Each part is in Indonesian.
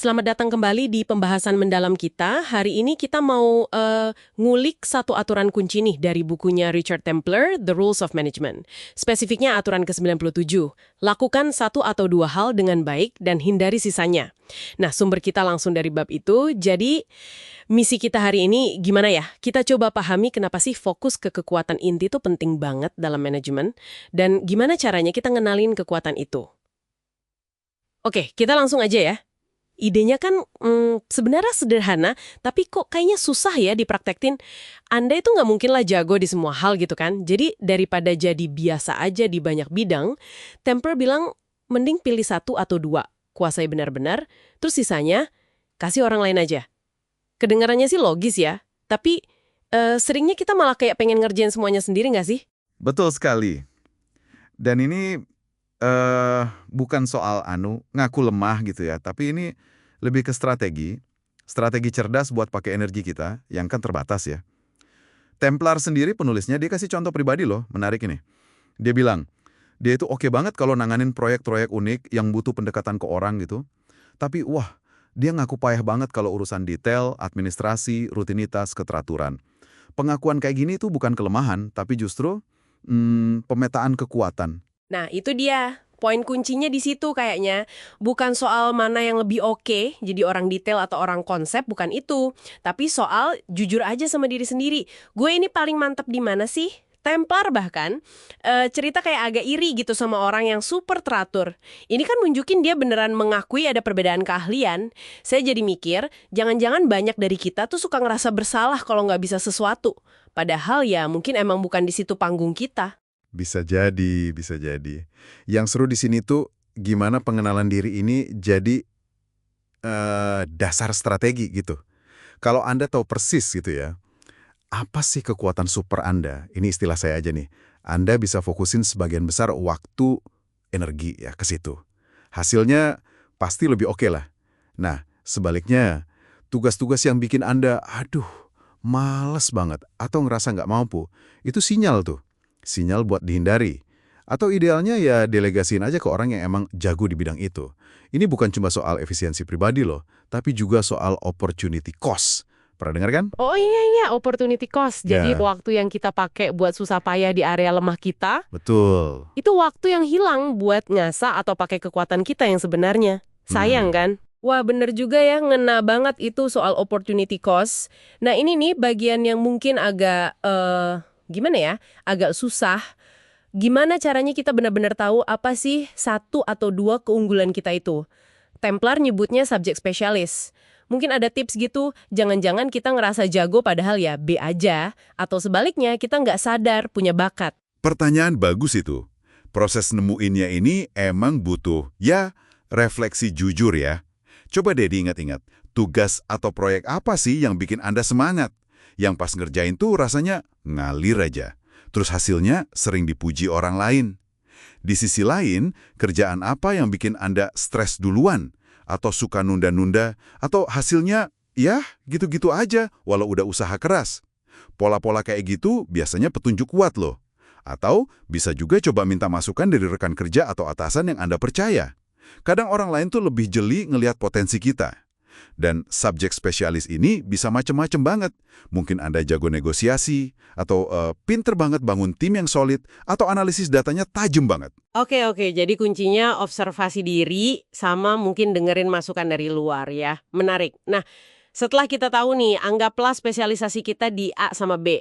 Selamat datang kembali di pembahasan mendalam kita. Hari ini kita mau ngulik satu aturan kunci nih dari bukunya Richard Templer, The Rules of Management. Spesifiknya aturan ke-97. Lakukan satu atau dua hal dengan baik dan hindari sisanya. Nah, sumber kita langsung dari bab itu. Jadi, misi kita hari ini gimana ya? Kita coba pahami kenapa sih fokus ke kekuatan inti itu penting banget dalam manajemen. Dan gimana caranya kita ngenalin kekuatan itu. Oke, kita langsung aja ya. Idenya kan sebenarnya sederhana, tapi kok kayaknya susah ya dipraktektin. Anda itu nggak mungkin lah jago di semua hal gitu kan. Jadi daripada jadi biasa aja di banyak bidang, Templer bilang mending pilih satu atau dua, kuasai benar-benar, terus sisanya kasih orang lain aja. Kedengarannya sih logis ya, tapi seringnya kita malah kayak pengen ngerjain semuanya sendiri nggak sih? Betul sekali. Dan ini bukan soal ngaku lemah gitu ya, tapi ini lebih ke strategi cerdas buat pakai energi kita yang kan terbatas ya. Templar sendiri penulisnya dia kasih contoh pribadi loh, menarik ini. Dia bilang, dia itu oke banget kalau nanganin proyek-proyek unik yang butuh pendekatan ke orang gitu. Tapi wah, dia ngaku payah banget kalau urusan detail, administrasi, rutinitas, keteraturan. Pengakuan kayak gini tuh bukan kelemahan, tapi justru pemetaan kekuatan. Nah, itu dia. Poin kuncinya di situ kayaknya. Bukan soal mana yang lebih oke, jadi orang detail atau orang konsep, bukan itu. Tapi soal jujur aja sama diri sendiri. Gue ini paling mantep di mana sih? Templar bahkan, cerita kayak agak iri gitu sama orang yang super teratur. Ini kan nunjukin dia beneran mengakui ada perbedaan keahlian. Saya jadi mikir, jangan-jangan banyak dari kita tuh suka ngerasa bersalah kalau nggak bisa sesuatu. Padahal ya mungkin emang bukan di situ panggung kita. Bisa jadi, bisa jadi. Yang seru di sini tuh gimana pengenalan diri ini jadi dasar strategi gitu. Kalau Anda tahu persis gitu ya, apa sih kekuatan super Anda? Ini istilah saya aja nih. Anda bisa fokusin sebagian besar waktu, energi ya ke situ. Hasilnya pasti lebih oke lah. Nah, sebaliknya, tugas-tugas yang bikin Anda, aduh, males banget atau ngerasa nggak mampu, itu sinyal tuh. Sinyal buat dihindari. Atau idealnya ya delegasiin aja ke orang yang emang jago di bidang itu. Ini bukan cuma soal efisiensi pribadi loh, tapi juga soal opportunity cost. Pernah dengar kan? Oh iya, opportunity cost. Jadi Ya, waktu yang kita pakai buat susah payah di area lemah kita, betul. itu waktu yang hilang buat ngasah atau pakai kekuatan kita yang sebenarnya. Sayang Hmm. kan? Wah bener juga ya, ngena banget itu soal opportunity cost. Nah ini nih bagian yang mungkin agak, gimana ya, agak susah. Gimana caranya kita benar-benar tahu apa sih satu atau dua keunggulan kita itu? Templar nyebutnya subjek spesialis. Mungkin ada tips gitu, jangan-jangan kita ngerasa jago padahal ya B aja, atau sebaliknya kita nggak sadar punya bakat. Pertanyaan bagus itu. Proses nemuinnya ini emang butuh, ya, refleksi jujur ya. Coba deh diingat-ingat, tugas atau proyek apa sih yang bikin Anda semangat? Yang pas ngerjain tuh rasanya ngalir aja. Terus hasilnya sering dipuji orang lain. Di sisi lain, kerjaan apa yang bikin Anda stres duluan? Atau suka nunda-nunda? Atau hasilnya, ya gitu-gitu aja walau udah usaha keras? Pola-pola kayak gitu biasanya petunjuk kuat loh. Atau bisa juga coba minta masukan dari rekan kerja atau atasan yang Anda percaya. Kadang orang lain tuh lebih jeli ngelihat potensi kita. Dan subjek spesialis ini bisa macem-macem banget. Mungkin Anda jago negosiasi, atau pinter banget bangun tim yang solid, atau analisis datanya tajam banget. Oke, jadi kuncinya observasi diri sama mungkin dengerin masukan dari luar ya. Menarik. Nah, setelah kita tahu nih, anggaplah spesialisasi kita di A sama B.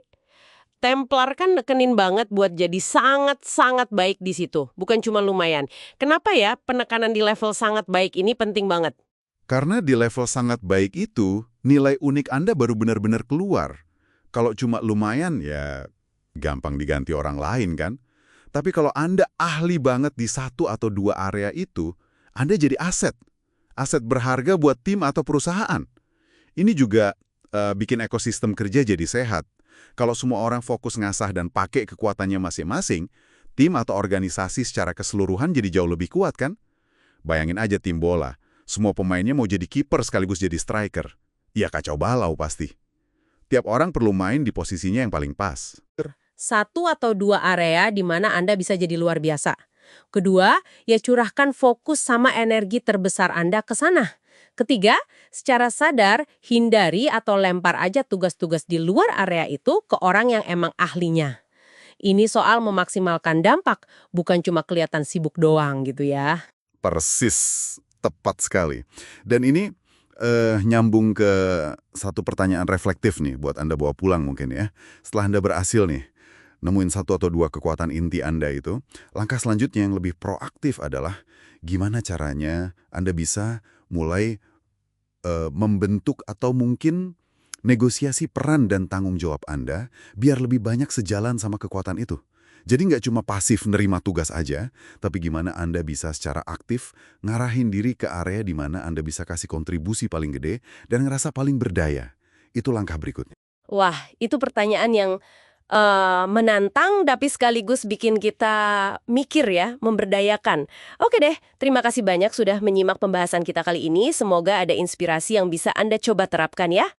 Templar kan nekenin banget buat jadi sangat-sangat baik di situ. Bukan cuma lumayan. Kenapa ya penekanan di level sangat baik ini penting banget? Karena di level sangat baik itu, nilai unik Anda baru benar-benar keluar. Kalau cuma lumayan, ya gampang diganti orang lain kan? Tapi kalau Anda ahli banget di satu atau dua area itu, Anda jadi aset. Aset berharga buat tim atau perusahaan. Ini juga bikin ekosistem kerja jadi sehat. Kalau semua orang fokus ngasah dan pakai kekuatannya masing-masing, tim atau organisasi secara keseluruhan jadi jauh lebih kuat kan? Bayangin aja tim bola. Semua pemainnya mau jadi kiper sekaligus jadi striker. Ya kacau balau pasti. Tiap orang perlu main di posisinya yang paling pas. Satu atau dua area di mana Anda bisa jadi luar biasa. Kedua, ya curahkan fokus sama energi terbesar Anda ke sana. Ketiga, secara sadar hindari atau lempar aja tugas-tugas di luar area itu ke orang yang emang ahlinya. Ini soal memaksimalkan dampak, bukan cuma kelihatan sibuk doang gitu ya. Persis, tepat sekali. Dan ini nyambung ke satu pertanyaan reflektif nih buat Anda bawa pulang mungkin ya. Setelah Anda berhasil nih, nemuin satu atau dua kekuatan inti Anda itu, langkah selanjutnya yang lebih proaktif adalah gimana caranya Anda bisa mulai membentuk atau mungkin negosiasi peran dan tanggung jawab Anda biar lebih banyak sejalan sama kekuatan itu. Jadi nggak cuma pasif nerima tugas aja, tapi gimana Anda bisa secara aktif ngarahin diri ke area di mana Anda bisa kasih kontribusi paling gede dan ngerasa paling berdaya. Itu langkah berikutnya. Wah, itu pertanyaan yang menantang tapi sekaligus bikin kita mikir ya, memberdayakan. Oke deh, terima kasih banyak sudah menyimak pembahasan kita kali ini. Semoga ada inspirasi yang bisa Anda coba terapkan ya.